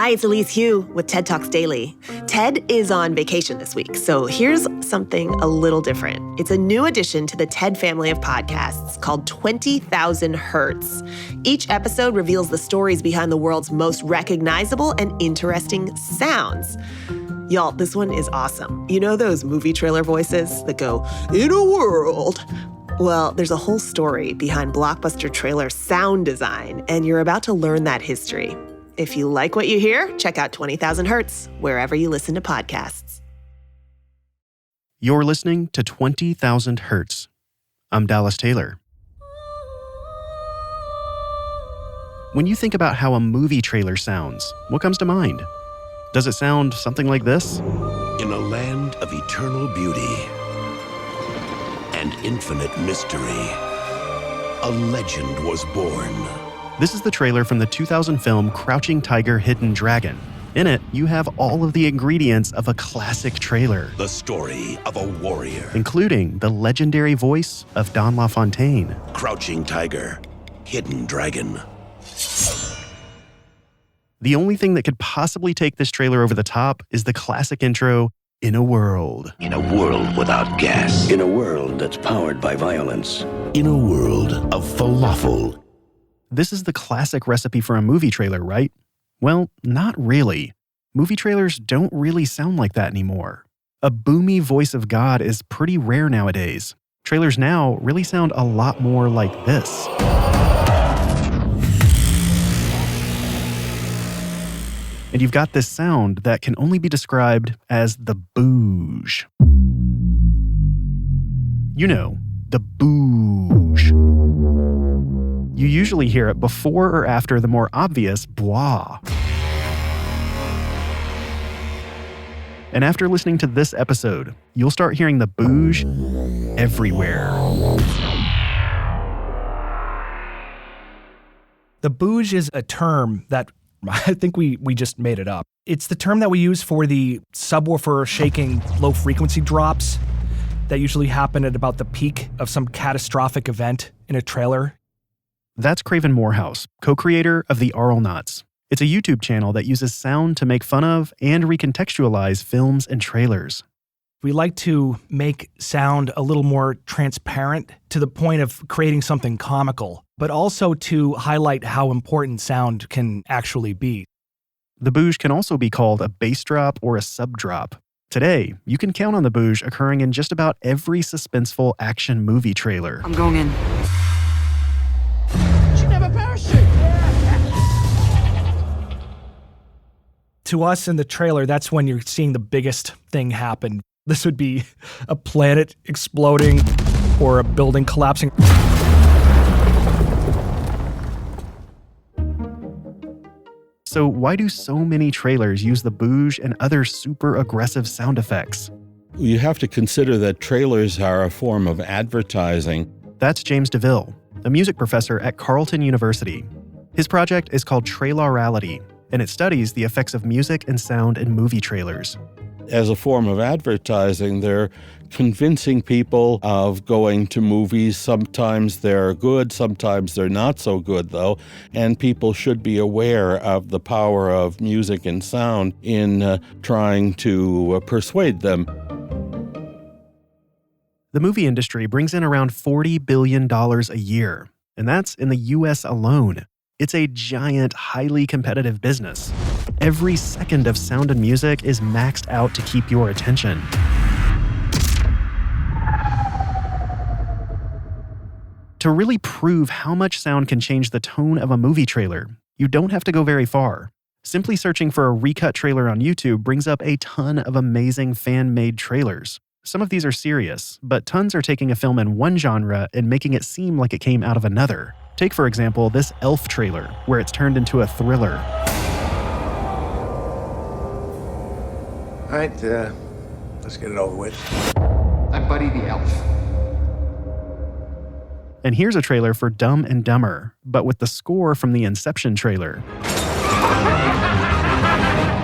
Hi, it's Elise Hu with TED Talks Daily. TED is on vacation this week, so here's something a little different. It's a new addition to the TED family of podcasts called 20,000 Hertz. Each episode reveals the stories behind the world's most recognizable and interesting sounds. Y'all, this one is awesome. You know those movie trailer voices that go, "In a world"? Well, there's a whole story behind blockbuster trailer sound design, and you're about to learn that history. If you like what you hear, check out 20,000 Hertz, wherever you listen to podcasts. You're listening to 20,000 Hertz. I'm Dallas Taylor. When you think about how a movie trailer sounds, what comes to mind? Does it sound something like this? In a land of eternal beauty and infinite mystery, a legend was born. This is the trailer from the 2000 film Crouching Tiger, Hidden Dragon. In it, you have all of the ingredients of a classic trailer. The story of a warrior. Including the legendary voice of Don LaFontaine. Crouching Tiger, Hidden Dragon. The only thing that could possibly take this trailer over the top is the classic intro, "In a World." In a world without gas. In a world that's powered by violence. In a world of falafel. This is the classic recipe for a movie trailer, right? Well, not really. Movie trailers don't really sound like that anymore. A boomy voice of God is pretty rare nowadays. Trailers now really sound a lot more like this. And you've got this sound that can only be described as the booge. You know, the booge. You usually hear it before or after the more obvious blah. And after listening to this episode, you'll start hearing the booge everywhere. The booge is a term that I think we just made it up. It's the term that we use for the subwoofer shaking low frequency drops that usually happen at about the peak of some catastrophic event in a trailer. That's Craven Morehouse, co-creator of The Auralnauts. It's a YouTube channel that uses sound to make fun of and recontextualize films and trailers. We like to make sound a little more transparent to the point of creating something comical, but also to highlight how important sound can actually be. The booge can also be called a bass drop or a sub drop. Today, you can count on the booge occurring in just about every suspenseful action movie trailer. I'm going in. To us in the trailer, that's when you're seeing the biggest thing happen. This would be a planet exploding or a building collapsing. So why do so many trailers use the booge and other super aggressive sound effects? You have to consider that trailers are a form of advertising. That's James DeVille, a music professor at Carleton University. His project is called Trailorality, and it studies the effects of music and sound in movie trailers. As a form of advertising, they're convincing people of going to movies. Sometimes they're good, sometimes they're not so good, though, and people should be aware of the power of music and sound in trying to persuade them. The movie industry brings in around $40 billion a year, and that's in the US alone. It's a giant, highly competitive business. Every second of sound and music is maxed out to keep your attention. To really prove how much sound can change the tone of a movie trailer, you don't have to go very far. Simply searching for a recut trailer on YouTube brings up a ton of amazing fan-made trailers. Some of these are serious, but tons are taking a film in one genre and making it seem like it came out of another. Take, for example, this Elf trailer, where it's turned into a thriller. All right, let's get it over with. I'm Buddy the Elf. And here's a trailer for Dumb and Dumber, but with the score from the Inception trailer.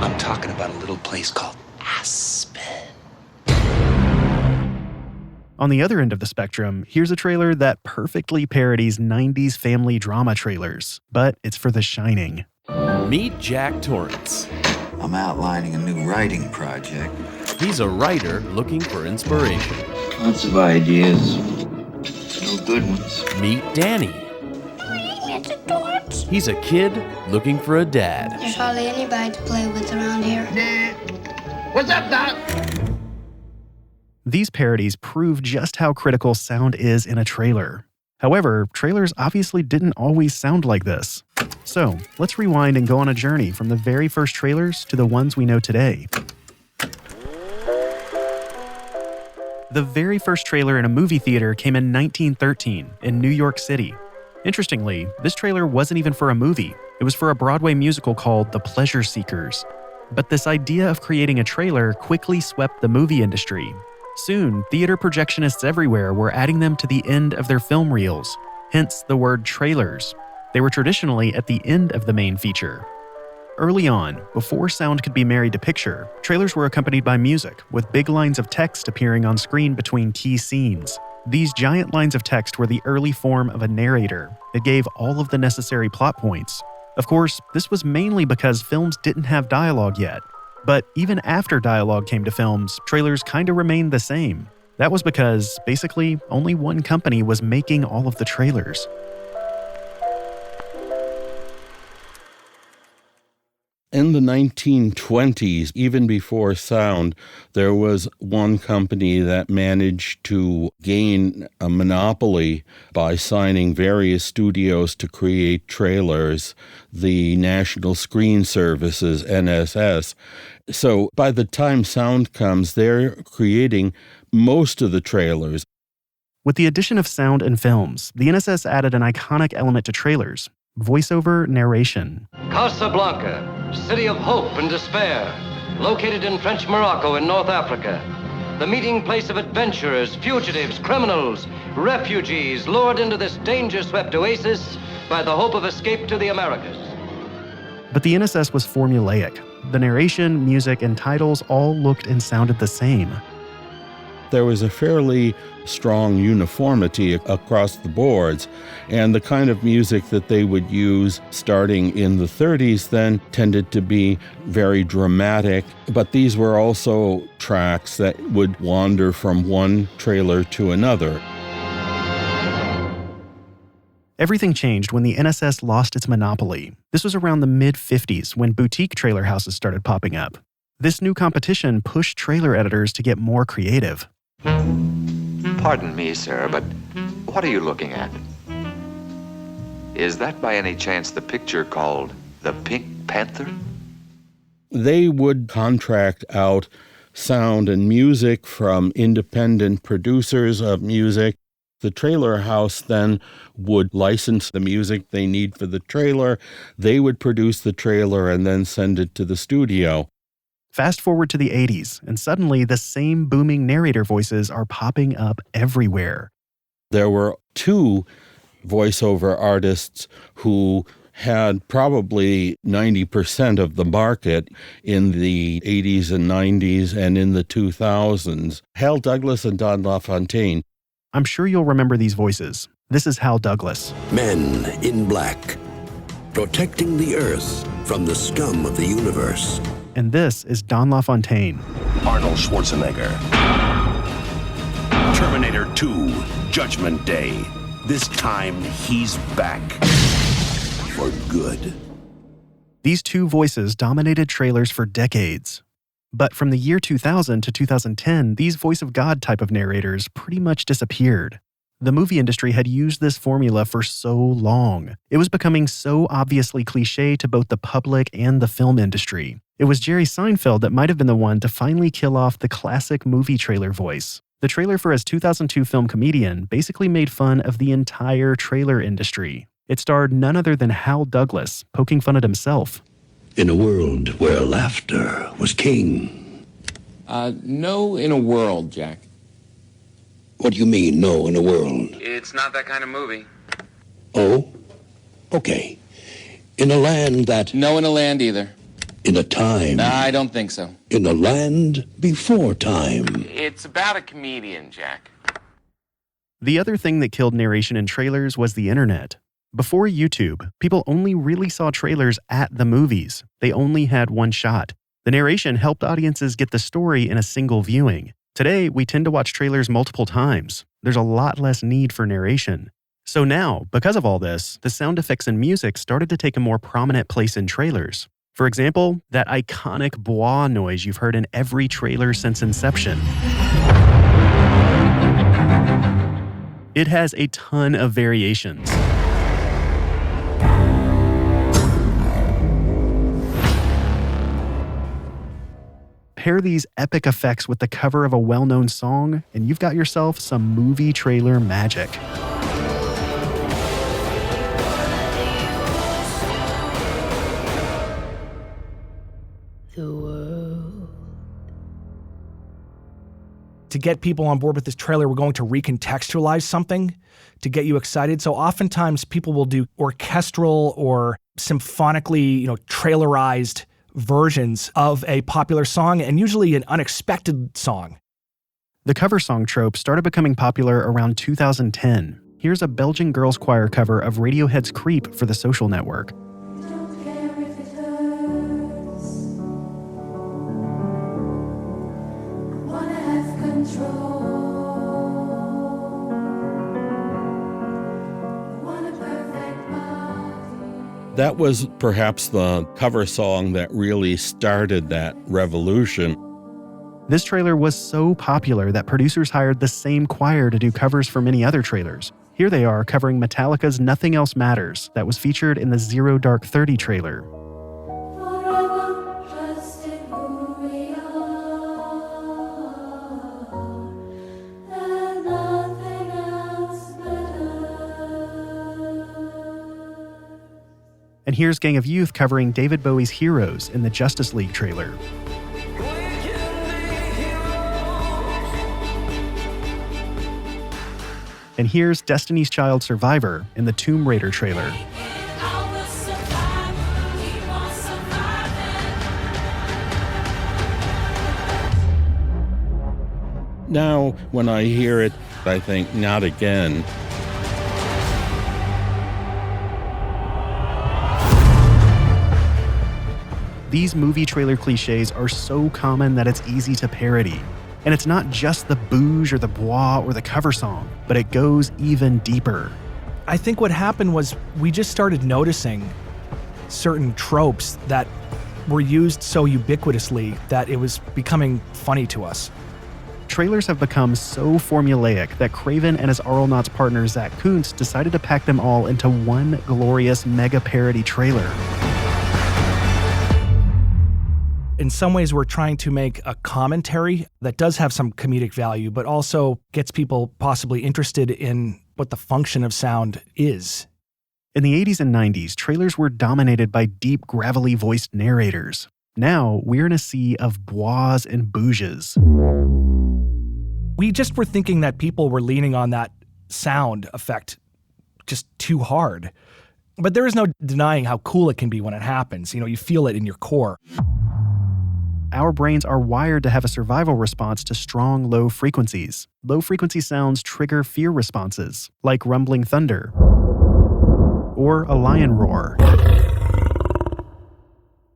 I'm talking about a little place called Aspen. On the other end of the spectrum, here's a trailer that perfectly parodies 90s family drama trailers, but it's for The Shining. Meet Jack Torrance. I'm outlining a new writing project. He's a writer looking for inspiration. Lots of ideas. No good ones. Meet Danny. He's a kid looking for a dad. There's hardly anybody to play with around here. What's up, Doc? These parodies prove just how critical sound is in a trailer. However, trailers obviously didn't always sound like this. So, let's rewind and go on a journey from the very first trailers to the ones we know today. The very first trailer in a movie theater came in 1913 in New York City. Interestingly, this trailer wasn't even for a movie. It was for a Broadway musical called The Pleasure Seekers. But this idea of creating a trailer quickly swept the movie industry. Soon, theater projectionists everywhere were adding them to the end of their film reels, hence the word trailers. They were traditionally at the end of the main feature. Early on, before sound could be married to picture, trailers were accompanied by music, with big lines of text appearing on screen between key scenes. These giant lines of text were the early form of a narrator. It gave all of the necessary plot points. Of course, this was mainly because films didn't have dialogue yet. But even after dialogue came to films, trailers kinda remained the same. That was because, basically, only one company was making all of the trailers. In the 1920s, even before sound, there was one company that managed to gain a monopoly by signing various studios to create trailers, the National Screen Services, NSS. So by the time sound comes, they're creating most of the trailers. With the addition of sound and films, the NSS added an iconic element to trailers: voiceover narration. Casablanca, city of hope and despair, located in French Morocco in North Africa. The meeting place of adventurers, fugitives, criminals, refugees lured into this danger-swept oasis by the hope of escape to the Americas. But the NSS was formulaic. The narration, music, and titles all looked and sounded the same. There was a fairly strong uniformity across the boards, and the kind of music that they would use starting in the 30s then tended to be very dramatic, but these were also tracks that would wander from one trailer to another. Everything changed when the NSS lost its monopoly. This was around the mid-50s when boutique trailer houses started popping up. This new competition pushed trailer editors to get more creative. Pardon me, sir, but what are you looking at? Is that by any chance the picture called The Pink Panther? They would contract out sound and music from independent producers of music. The trailer house then would license the music they need for the trailer. They would produce the trailer and then send it to the studio. Fast forward to the 80s, and suddenly the same booming narrator voices are popping up everywhere. There were two voiceover artists who had probably 90% of the market in the 80s and 90s and in the 2000s. Hal Douglas and Don LaFontaine. I'm sure you'll remember these voices. This is Hal Douglas. Men in black, protecting the earth from the scum of the universe. And this is Don LaFontaine. Arnold Schwarzenegger. Terminator 2, Judgment Day. This time, he's back. For good. These two voices dominated trailers for decades. But from the year 2000 to 2010, these voice of God type of narrators pretty much disappeared. The movie industry had used this formula for so long. It was becoming so obviously cliche to both the public and the film industry. It was Jerry Seinfeld that might have been the one to finally kill off the classic movie trailer voice. The trailer for his 2002 film Comedian basically made fun of the entire trailer industry. It starred none other than Hal Douglas, poking fun at himself. In a world where laughter was king. No in a world, Jack. What do you mean, no in a world? It's not that kind of movie. Oh? Okay. In a land that... No in a land either. In a time... No, I don't think so. In a land before time. It's about a comedian, Jack. The other thing that killed narration in trailers was the internet. Before YouTube, people only really saw trailers at the movies. They only had one shot. The narration helped audiences get the story in a single viewing. Today, we tend to watch trailers multiple times. There's a lot less need for narration. So now, because of all this, the sound effects and music started to take a more prominent place in trailers. For example, that iconic bwah noise you've heard in every trailer since inception. It has a ton of variations. Pair these epic effects with the cover of a well-known song, and you've got yourself some movie trailer magic. The world. To get people on board with this trailer, we're going to recontextualize something to get you excited. So oftentimes people will do orchestral or symphonically, trailerized versions of a popular song, and usually an unexpected song. The cover song trope started becoming popular around 2010. Here's a Belgian girls' choir cover of Radiohead's Creep for the Social Network. That was perhaps the cover song that really started that revolution. This trailer was so popular that producers hired the same choir to do covers for many other trailers. Here they are covering Metallica's Nothing Else Matters that was featured in the Zero Dark 30 trailer. And here's Gang of Youth covering David Bowie's Heroes in the Justice League trailer. And here's Destiny's Child Survivor in the Tomb Raider trailer. Now, when I hear it, I think, not again. These movie trailer cliches are so common that it's easy to parody. And it's not just the booge or the bwah or the cover song, but it goes even deeper. I think what happened was we just started noticing certain tropes that were used so ubiquitously that it was becoming funny to us. Trailers have become so formulaic that Craven and his Auralnauts partner Zach Kuntz decided to pack them all into one glorious mega parody trailer. In some ways, we're trying to make a commentary that does have some comedic value, but also gets people possibly interested in what the function of sound is. In the 80s and 90s, trailers were dominated by deep, gravelly voiced narrators. Now, we're in a sea of bwahs and booges. We just were thinking that people were leaning on that sound effect just too hard. But there is no denying how cool it can be when it happens. You feel it in your core. Our brains are wired to have a survival response to strong, low frequencies. Low-frequency sounds trigger fear responses, like rumbling thunder or a lion roar.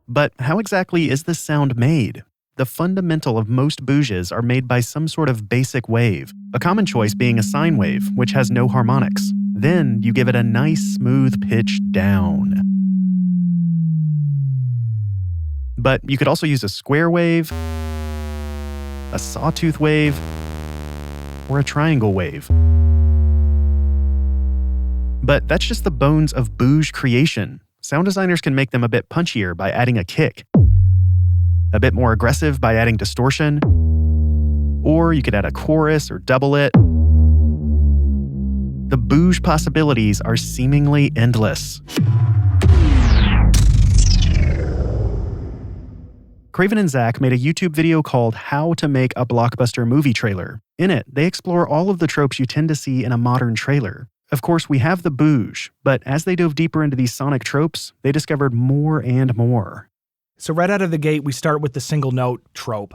But how exactly is this sound made? The fundamental of most booges are made by some sort of basic wave, a common choice being a sine wave, which has no harmonics. Then you give it a nice, smooth pitch down. But you could also use a square wave, a sawtooth wave, or a triangle wave. But that's just the bones of booge creation. Sound designers can make them a bit punchier by adding a kick, a bit more aggressive by adding distortion, or you could add a chorus or double it. The booge possibilities are seemingly endless. Craven and Zach made a YouTube video called How to Make a Blockbuster Movie Trailer. In it, they explore all of the tropes you tend to see in a modern trailer. Of course, we have the booge, but as they dove deeper into these sonic tropes, they discovered more and more. So right out of the gate, we start with the single note trope,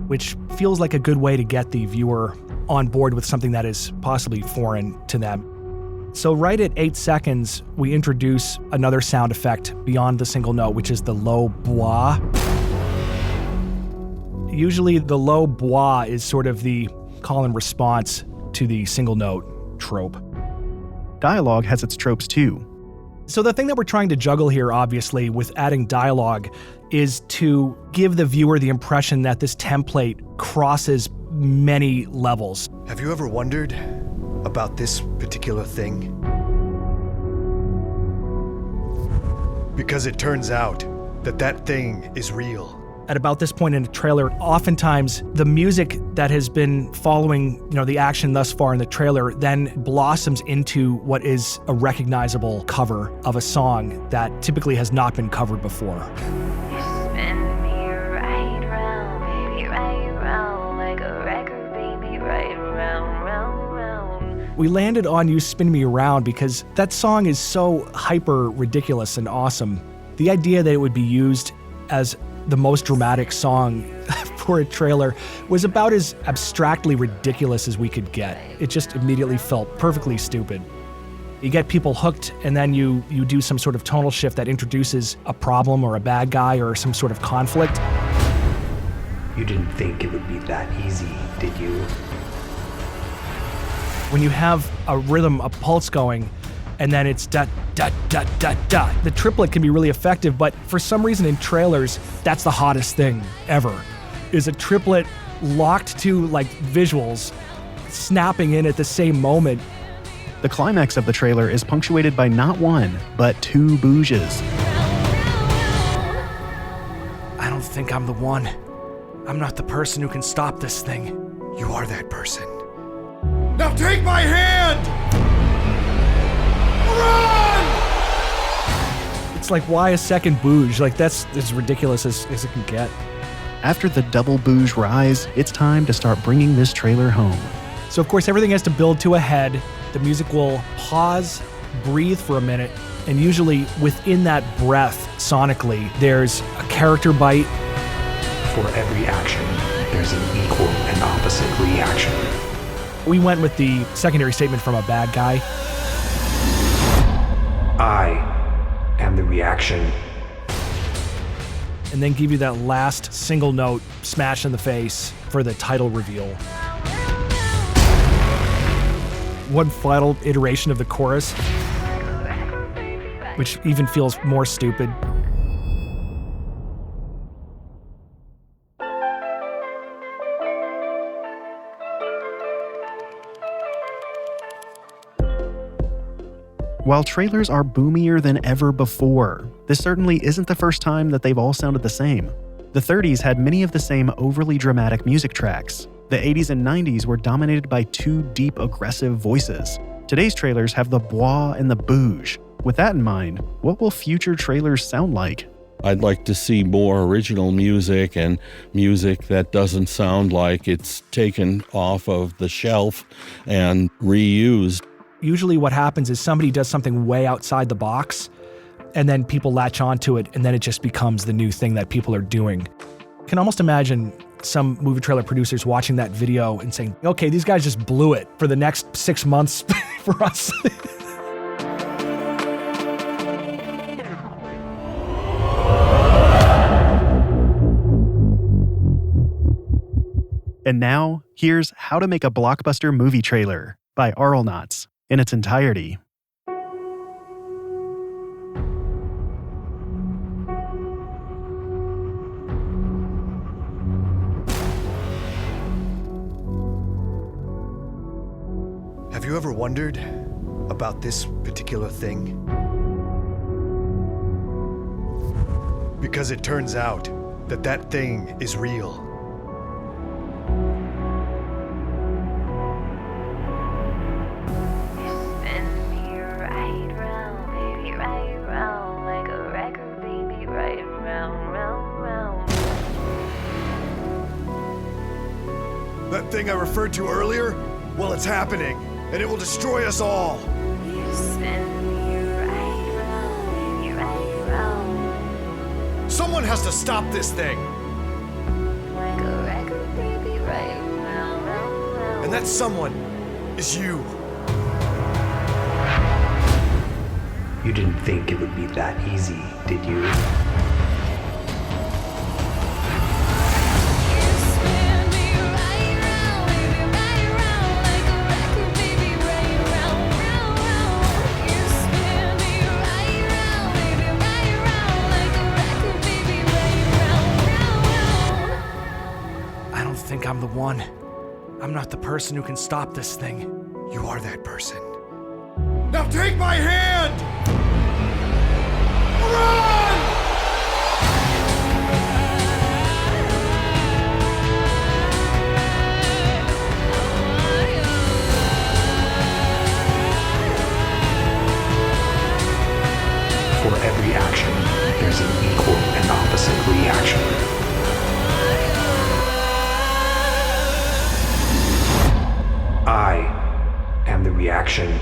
which feels like a good way to get the viewer on board with something that is possibly foreign to them. So right at 8 seconds, we introduce another sound effect beyond the single note, which is the low bois. Usually the low bois is sort of the call and response to the single note trope. Dialogue has its tropes too. So the thing that we're trying to juggle here, obviously, with adding dialogue is to give the viewer the impression that this template crosses many levels. Have you ever wondered about this particular thing? Because it turns out that that thing is real. At about this point in the trailer, oftentimes the music that has been following, the action thus far in the trailer then blossoms into what is a recognizable cover of a song that typically has not been covered before. We landed on You Spin Me Around because that song is so hyper ridiculous and awesome. The idea that it would be used as the most dramatic song for a trailer was about as abstractly ridiculous as we could get. It just immediately felt perfectly stupid. You get people hooked, and then you do some sort of tonal shift that introduces a problem or a bad guy or some sort of conflict. You didn't think it would be that easy, did you? When you have a rhythm, a pulse going, and then it's da da da da da. The triplet can be really effective, but for some reason in trailers, that's the hottest thing ever, is a triplet locked to visuals, snapping in at the same moment. The climax of the trailer is punctuated by not one, but two bouges. I don't think I'm the one. I'm not the person who can stop this thing. You are that person. Now take my hand! Run! It's like, why a second bouge? That's as ridiculous as it can get. After the double bouge rise, it's time to start bringing this trailer home. So of course everything has to build to a head. The music will pause, breathe for a minute, and usually within that breath, sonically, there's a character bite. For every action, there's an equal and opposite reaction. We went with the secondary statement from a bad guy. I am the reaction. And then give you that last single note smash in the face for the title reveal. One final iteration of the chorus, which even feels more stupid. While trailers are boomier than ever before, this certainly isn't the first time that they've all sounded the same. The 30s had many of the same overly dramatic music tracks. The 80s and 90s were dominated by two deep, aggressive voices. Today's trailers have the bois and the bouge. With that in mind, what will future trailers sound like? I'd like to see more original music and music that doesn't sound like it's taken off of the shelf and reused. Usually what happens is somebody does something way outside the box, and then people latch onto it, and then it just becomes the new thing that people are doing. I can almost imagine some movie trailer producers watching that video and saying, okay, these guys just blew it for the next 6 months for us. And now, here's How to Make a Blockbuster Movie Trailer by Arlnauts in its entirety. Have you ever wondered about this particular thing? Because it turns out that that thing is real. That thing I referred to earlier? Well, it's happening, and it will destroy us all. Someone has to stop this thing. And And that someone is you. You didn't think it would be that easy, did you? I don't think I'm the one. I'm not the person who can stop this thing. You are that person. Now take my hand! Run! For every action, there's an equal and opposite reaction. I am the reaction.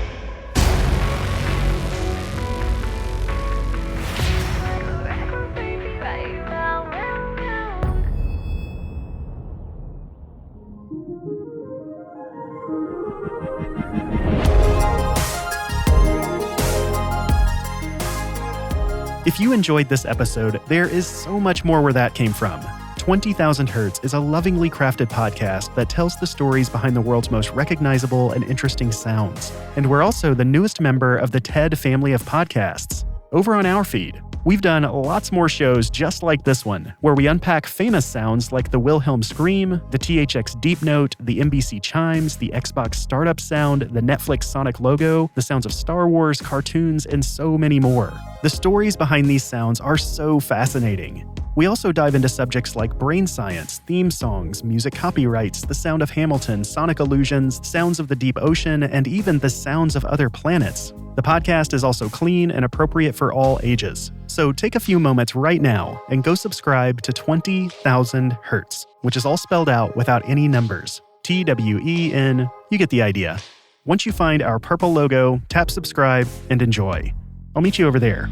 If you enjoyed this episode, there is so much more where that came from. 20,000 Hertz is a lovingly crafted podcast that tells the stories behind the world's most recognizable and interesting sounds. And we're also the newest member of the TED family of podcasts. Over on our feed, we've done lots more shows just like this one, where we unpack famous sounds like the Wilhelm scream, the THX deep note, the NBC chimes, the Xbox startup sound, the Netflix Sonic logo, the sounds of Star Wars, cartoons, and so many more. The stories behind these sounds are so fascinating. We also dive into subjects like brain science, theme songs, music copyrights, the sound of Hamilton, sonic illusions, sounds of the deep ocean, and even the sounds of other planets. The podcast is also clean and appropriate for all ages. So take a few moments right now and go subscribe to 20,000 Hertz, which is all spelled out without any numbers. TWEN, you get the idea. Once you find our purple logo, tap subscribe and enjoy. I'll meet you over there.